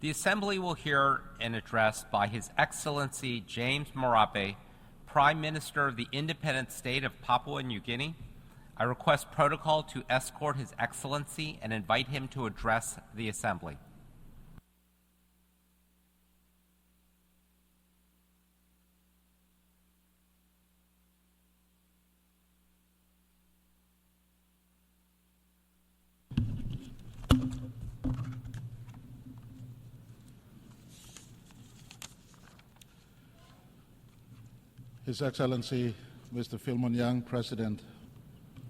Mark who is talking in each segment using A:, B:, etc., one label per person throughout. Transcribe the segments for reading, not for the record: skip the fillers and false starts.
A: The Assembly will hear an address by His Excellency James Marape, Prime Minister of the Independent State of Papua New Guinea. I request protocol to escort His Excellency and invite him to address the Assembly.
B: His Excellency Mr. Philemon Young, President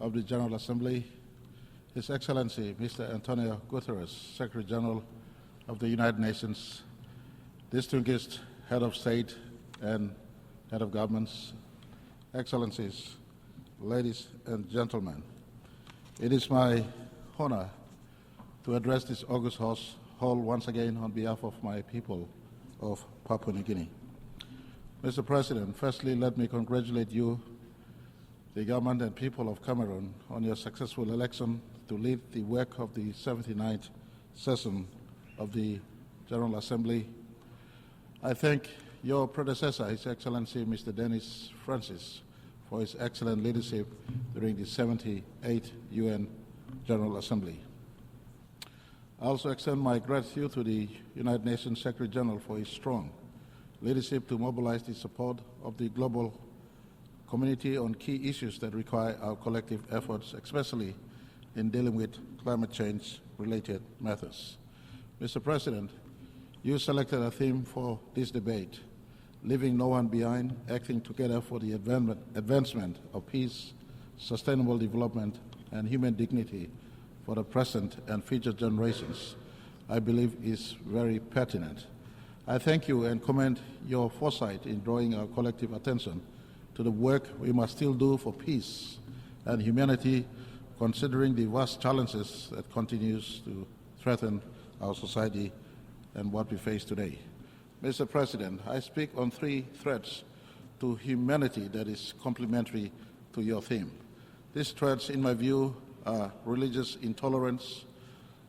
B: of the General Assembly, His Excellency Mr. Antonio Guterres, Secretary General of the United Nations, distinguished Head of State and Head of Governments, Excellencies, ladies and gentlemen, it is my honor to address this august hall once again on behalf of my people of Papua New Guinea. Mr. President, firstly, let me congratulate you, the government and people of Cameroon, on your successful election to lead the work of the 79th session of the General Assembly. I thank your predecessor, His Excellency Mr. Denis Francis, for his excellent leadership during the 78th UN General Assembly. I also extend my gratitude to the United Nations Secretary General for his strong leadership to mobilize the support of the global community on key issues that require our collective efforts, especially in dealing with climate change-related matters. Mr. President, you selected a theme for this debate, leaving no one behind, acting together for the advancement of peace, sustainable development, and human dignity for the present and future generations. I believe is very pertinent. I thank you and commend your foresight in drawing our collective attention to the work we must still do for peace and humanity, considering the vast challenges that continues to threaten our society and what we face today. Mr. President, I speak on three threats to humanity that is complementary to your theme. These threats, in my view, are religious intolerance,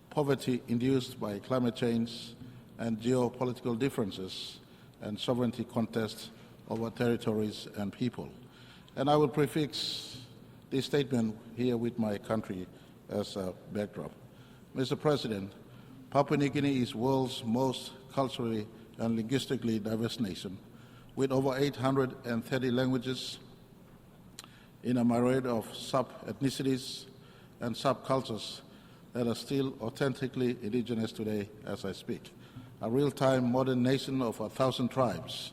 B: poverty induced by climate change, and geopolitical differences and sovereignty contests over territories and people. And I will prefix this statement here with my country as a backdrop. Mr. President, Papua New Guinea is the world's most culturally and linguistically diverse nation, with over 830 languages in a myriad of sub-ethnicities and subcultures that are still authentically indigenous today as I speak. A real-time modern nation of 1,000 tribes.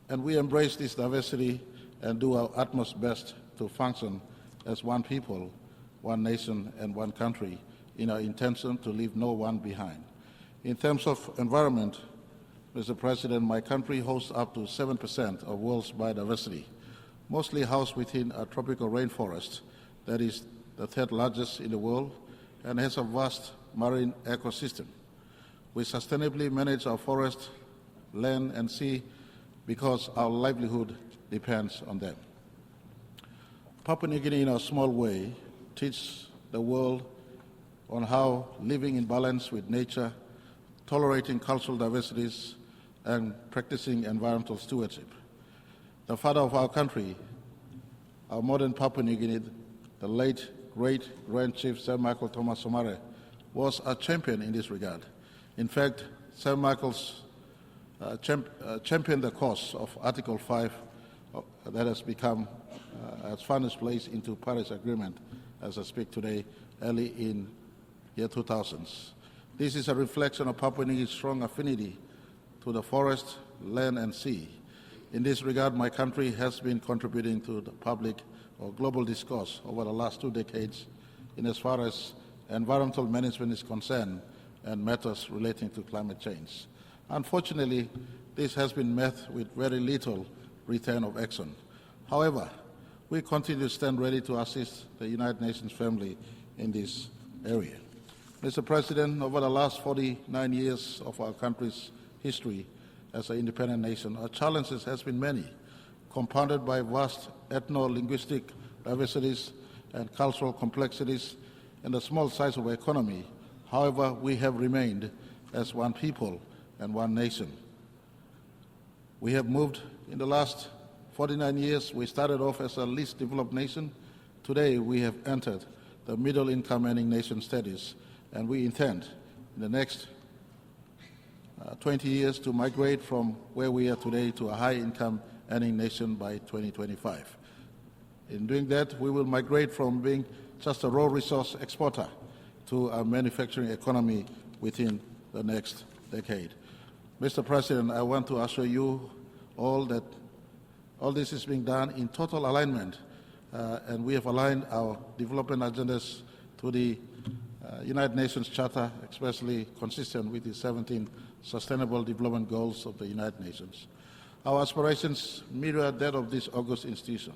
B: And we embrace this diversity and do our utmost best to function as one people, one nation, and one country in our intention to leave no one behind. In terms of environment, Mr. President, my country hosts up to 7% of world's biodiversity, mostly housed within a tropical rainforest that is the third largest in the world and has a vast marine ecosystem. We sustainably manage our forest, land, and sea because our livelihood depends on them. Papua New Guinea, in a small way, teaches the world on how living in balance with nature, tolerating cultural diversities, and practicing environmental stewardship. The father of our country, our modern Papua New Guinea, the late great-grand chief Sir Michael Thomas Somare, was a champion in this regard. In fact, Sir Michael's championed the cause of Article 5 that has found its place into Paris Agreement as I speak today, early in year 2000s. This is a reflection of Papua New Guinea's strong affinity to the forest, land, and sea. In this regard, my country has been contributing to the public or global discourse over the last 2 decades in as far as environmental management is concerned and matters relating to climate change. Unfortunately, this has been met with very little return of action. However, we continue to stand ready to assist the United Nations family in this area. Mr. President, over the last 49 years of our country's history as an independent nation, our challenges has been many, compounded by vast ethno-linguistic diversities and cultural complexities and the small size of our economy. However, we have remained as one people and one nation. We have moved in the last 49 years. We started off as a least developed nation. Today we have entered the middle income earning nation status, and we intend in the next 20 years to migrate from where we are today to a high income earning nation by 2025. In doing that, we will migrate from being just a raw resource exporter to a manufacturing economy within the next decade. Mr. President, I want to assure you all that all this is being done in total alignment, and we have aligned our development agendas to the United Nations Charter, especially consistent with the 17 Sustainable Development Goals of the United Nations. Our aspirations mirror that of this august institution.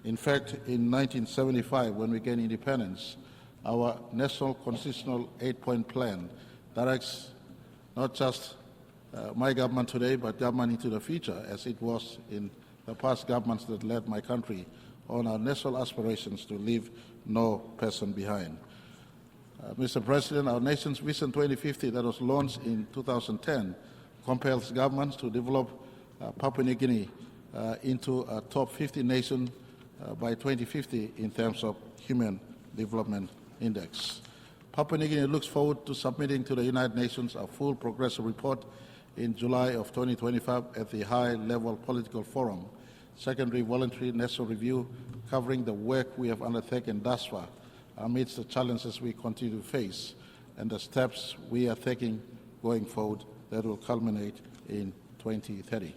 B: In fact, in 1975, when we gained independence, our National Constitutional 8-point plan directs not just my government today, but government into the future, as it was in the past governments that led my country, on our national aspirations to leave no person behind. Mr. President, our nation's Vision 2050 that was launched in 2010 compels governments to develop Papua New Guinea into a top 50 nation by 2050 in terms of Human Development Index. Papua New Guinea looks forward to submitting to the United Nations a full progress report in July of 2025 at the High-Level Political Forum, secondary voluntary national review covering the work we have undertaken thus far amidst the challenges we continue to face and the steps we are taking going forward that will culminate in 2030.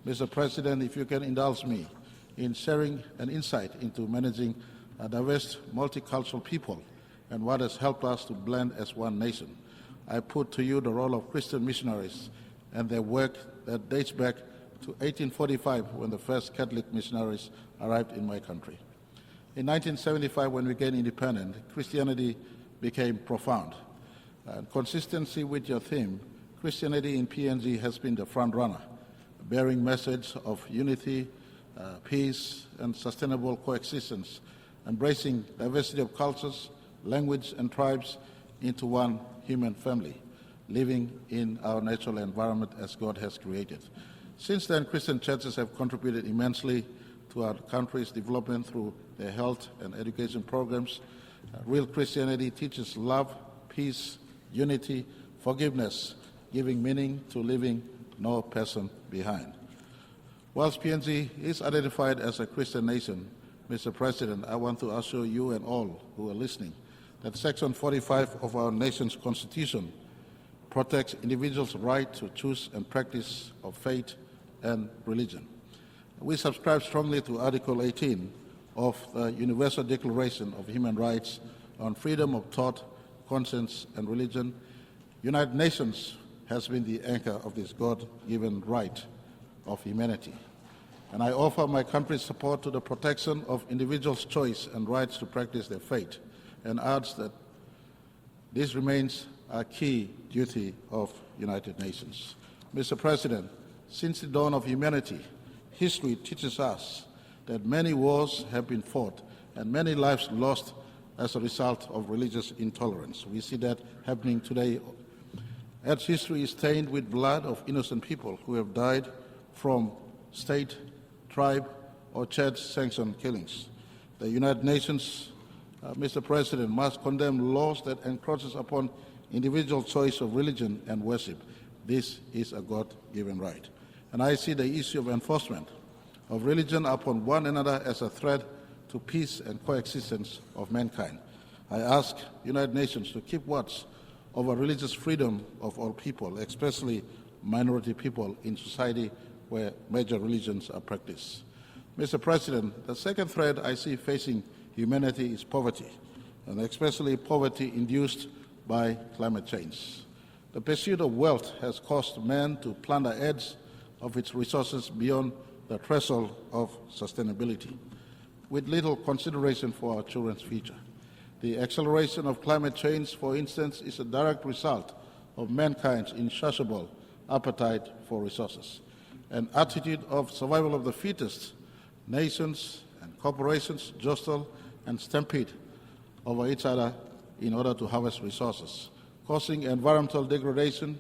B: Mr. President, if you can indulge me in sharing an insight into managing a diverse, multicultural people and what has helped us to blend as one nation, I put to you the role of Christian missionaries and their work that dates back to 1845 when the first Catholic missionaries arrived in my country. In 1975, when we gained independence, Christianity became profound. Consistency with your theme, Christianity in PNG has been the front runner, bearing message of unity, peace, and sustainable coexistence, embracing diversity of cultures, language, and tribes into one human family, living in our natural environment as God has created. Since then, Christian churches have contributed immensely to our country's development through their health and education programs. Real Christianity teaches love, peace, unity, forgiveness, giving meaning to leaving no person behind. Whilst PNG is identified as a Christian nation, Mr. President, I want to assure you and all who are listening that Section 45 of our nation's Constitution protects individuals' right to choose and practice of faith and religion. We subscribe strongly to Article 18 of the Universal Declaration of Human Rights on freedom of thought, conscience, and religion. United Nations has been the anchor of this God-given right of humanity. And I offer my country's support to the protection of individuals' choice and rights to practice their faith, and urge that this remains a key duty of United Nations. Mr. President, since the dawn of humanity, history teaches us that many wars have been fought and many lives lost as a result of religious intolerance. We see that happening today, as history is stained with blood of innocent people who have died from state, tribe, or church-sanctioned killings. The United Nations, Mr. President, must condemn laws that encroaches upon individual choice of religion and worship. This is a God-given right. And I see the issue of enforcement of religion upon one another as a threat to peace and coexistence of mankind. I ask United Nations to keep watch over religious freedom of all people, especially minority people in society where major religions are practiced. Mr. President, the second threat I see facing humanity is poverty, and especially poverty induced by climate change. The pursuit of wealth has caused man to plunder edge of its resources beyond the threshold of sustainability, with little consideration for our children's future. The acceleration of climate change, for instance, is a direct result of mankind's insatiable appetite for resources. An attitude of survival of the fittest, nations and corporations jostle and stampede over each other in order to harvest resources, causing environmental degradation,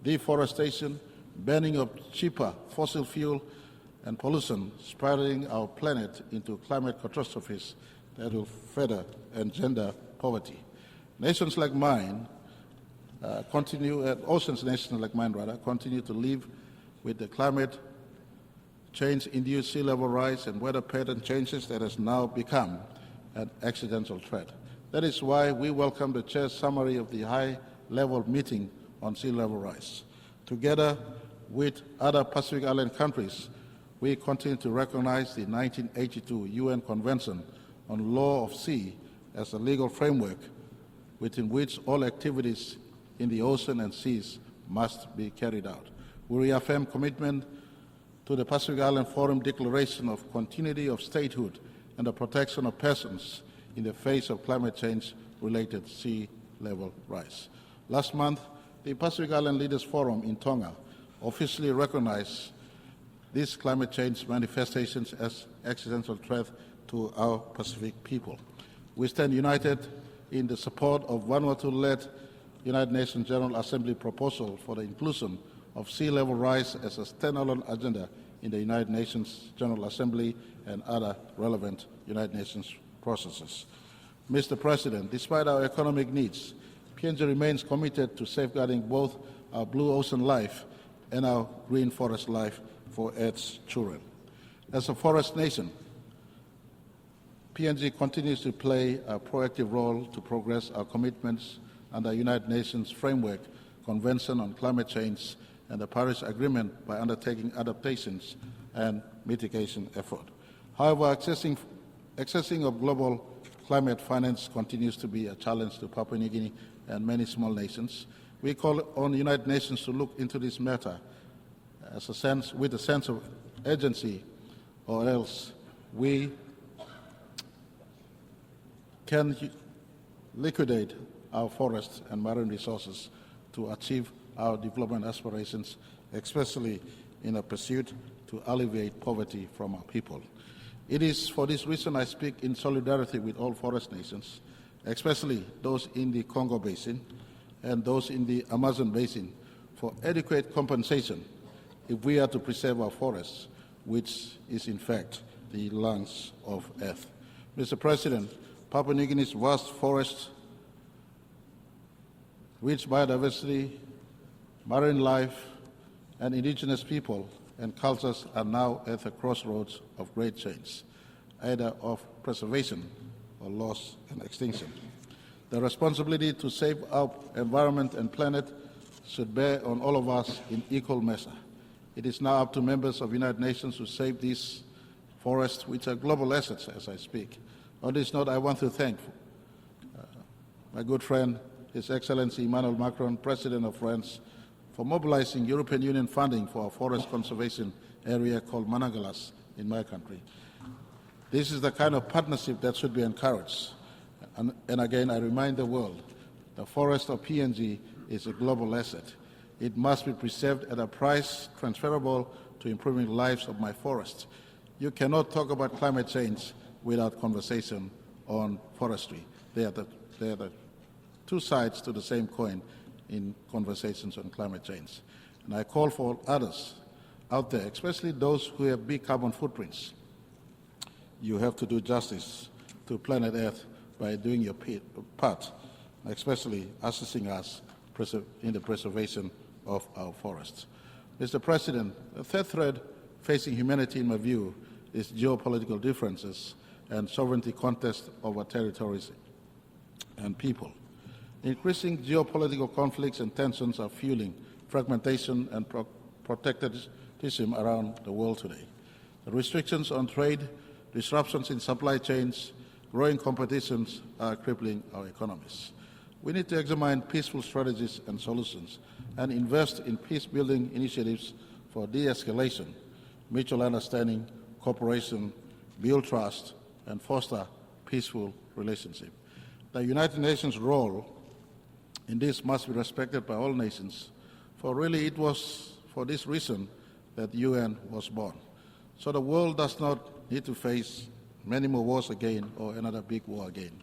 B: deforestation, burning of cheaper fossil fuel, and pollution, spiraling our planet into climate catastrophes that will further engender poverty. Nations like mine oceans nations like mine continue to live with the climate change-induced sea level rise and weather pattern changes that has now become an existential threat. That is why we welcome the Chair's summary of the high-level meeting on sea level rise. Together with other Pacific Island countries, we continue to recognize the 1982 UN Convention on Law of Sea as a legal framework within which all activities in the ocean and seas must be carried out. We reaffirm commitment to the Pacific Island Forum Declaration of Continuity of Statehood and the protection of persons in the face of climate change-related sea level rise. Last month, the Pacific Island Leaders Forum in Tonga officially recognized these climate change manifestations as existential threat to our Pacific people. We stand united in the support of Vanuatu-led United Nations General Assembly proposal for the inclusion of sea level rise as a standalone agenda in the United Nations General Assembly and other relevant United Nations processes. Mr. President, despite our economic needs, PNG remains committed to safeguarding both our blue ocean life and our green forest life for its children. As a forest nation, PNG continues to play a proactive role to progress our commitments under the United Nations Framework Convention on Climate Change and the Paris Agreement by undertaking adaptations and mitigation effort. However, accessing of global climate finance continues to be a challenge to Papua New Guinea and many small nations. We call on the United Nations to look into this matter with a sense of urgency, or else we can liquidate our forests and marine resources to achieve our development aspirations, especially in a pursuit to alleviate poverty from our people. It is for this reason I speak in solidarity with all forest nations, especially those in the Congo Basin and those in the Amazon Basin, for adequate compensation if we are to preserve our forests, which is in fact the lungs of Earth. Mr. President, Papua New Guinea's vast forests, rich biodiversity, marine life, and indigenous people and cultures are now at the crossroads of great change, either of preservation or loss and extinction. The responsibility to save our environment and planet should bear on all of us in equal measure. It is now up to members of the United Nations to save these forests, which are global assets as I speak. On this note, I want to thank my good friend, His Excellency Emmanuel Macron, President of France, for mobilizing European Union funding for a forest conservation area called Managalas in my country. This is the kind of partnership that should be encouraged. And again, I remind the world, the forest of PNG is a global asset. It must be preserved at a price transferable to improving the lives of my forests. You cannot talk about climate change without conversation on forestry. They are the two sides to the same coin in conversations on climate change. And I call for others out there, especially those who have big carbon footprints. You have to do justice to planet Earth by doing your part, especially assisting us in the preservation of our forests. Mr. President, the third threat facing humanity, in my view, is geopolitical differences and sovereignty contests over territories and people. Increasing geopolitical conflicts and tensions are fueling fragmentation and protectionism around the world today. The restrictions on trade, disruptions in supply chains, growing competitions are crippling our economies. We need to examine peaceful strategies and solutions and invest in peace-building initiatives for de-escalation, mutual understanding, cooperation, build trust, and foster peaceful relationships. The United Nations role in this must be respected by all nations, for really it was for this reason that the UN was born. So the world does not need to face many more wars again or another big war again.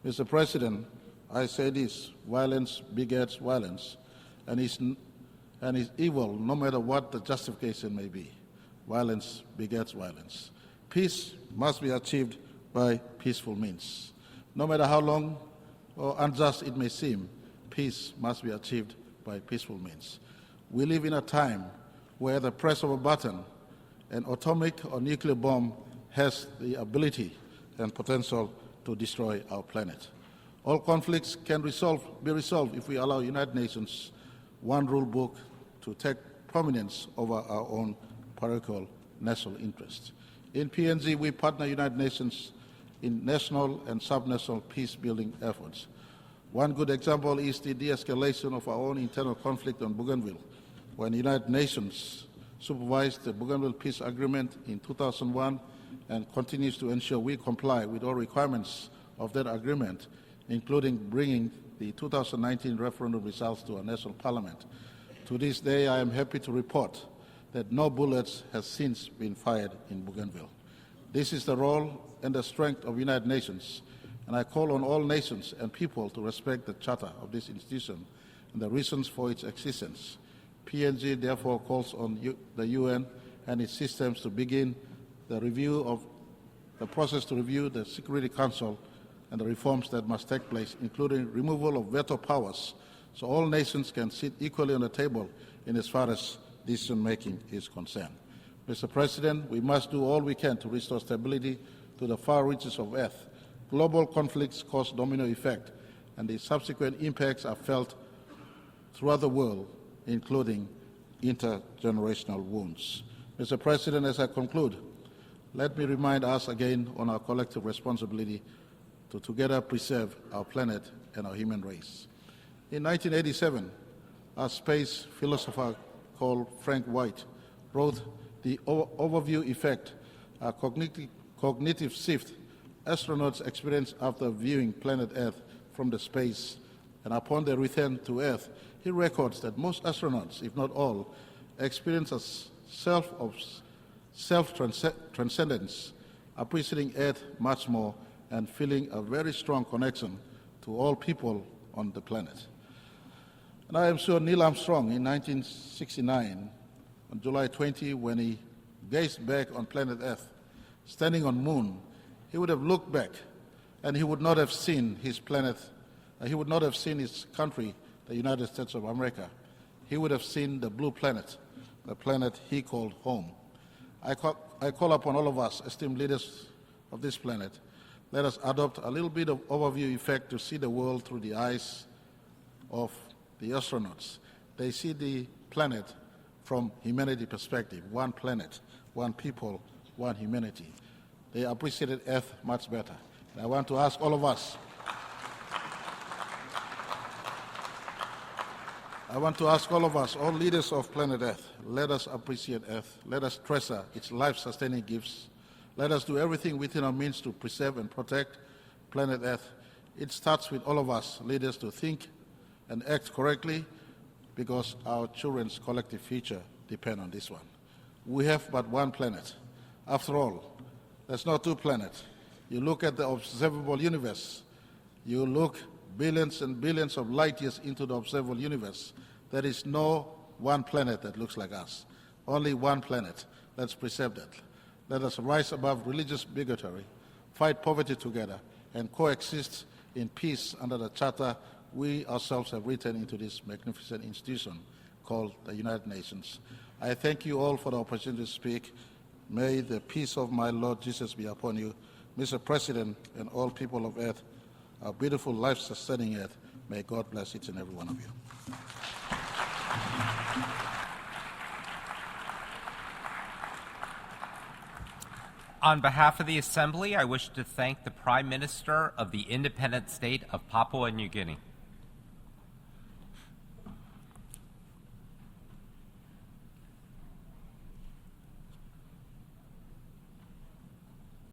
B: Mr. President, I say this: violence begets violence, and is evil no matter what the justification may be. Violence begets violence. Peace must be achieved by peaceful means. No matter how long or unjust it may seem, peace must be achieved by peaceful means. We live in a time where the press of a button, an atomic or nuclear bomb has the ability and potential to destroy our planet. All conflicts can be resolved if we allow United Nations one rule book to take prominence over our own parochial national interests. In PNG, we partner United Nations in national and subnational peace-building efforts. One good example is the de-escalation of our own internal conflict on Bougainville, when the United Nations supervised the Bougainville Peace Agreement in 2001 and continues to ensure we comply with all requirements of that agreement, including bringing the 2019 referendum results to our national parliament. To this day, I am happy to report that no bullets have since been fired in Bougainville. This is the role and the strength of the United Nations, and I call on all nations and people to respect the charter of this institution and the reasons for its existence. PNG therefore calls on the UN and its systems to begin the process to review the Security Council and the reforms that must take place, including removal of veto powers, so all nations can sit equally on the table in as far as decision-making is concerned. Mr. President, we must do all we can to restore stability to the far reaches of Earth. Global conflicts cause domino effect, and the subsequent impacts are felt throughout the world, including intergenerational wounds. Mr. President, as I conclude, let me remind us again on our collective responsibility to together preserve our planet and our human race. In 1987, a space philosopher called Frank White wrote the overview effect, a cognitive shift astronauts experience after viewing planet Earth from the space, and upon their return to Earth, he records that most astronauts, if not all, experience a self-transcendence, appreciating Earth much more and feeling a very strong connection to all people on the planet. And I am sure Neil Armstrong in 1969, on July 20, when he gazed back on planet Earth, standing on moon, he would have looked back and he would not have seen his planet, he would not have seen his country, the United States of America. He would have seen the blue planet, the planet he called home. I call upon all of us, esteemed leaders of this planet, let us adopt a little bit of overview effect to see the world through the eyes of the astronauts. They see the planet from humanity perspective, one planet, one people, one humanity. They appreciated Earth much better. And I want to ask all of us, all leaders of planet Earth, let us appreciate Earth. Let us treasure its life-sustaining gifts. Let us do everything within our means to preserve and protect planet Earth. It starts with all of us, leaders, to think and act correctly, because our children's collective future depend on this one. We have but one planet. After all, there's not two planets. You look at the observable universe, you look billions and billions of light years into the observable universe. There is no one planet that looks like us. Only one planet. Let's preserve that. Let us rise above religious bigotry, fight poverty together, and coexist in peace under the charter we ourselves have written into this magnificent institution called the United Nations. I thank you all for the opportunity to speak. May the peace of my Lord Jesus be upon you, Mr. President, and all people of Earth, our beautiful life-sustaining Earth. May God bless each and every one of you.
A: On behalf of the Assembly, I wish to thank the Prime Minister of the Independent State of Papua New Guinea.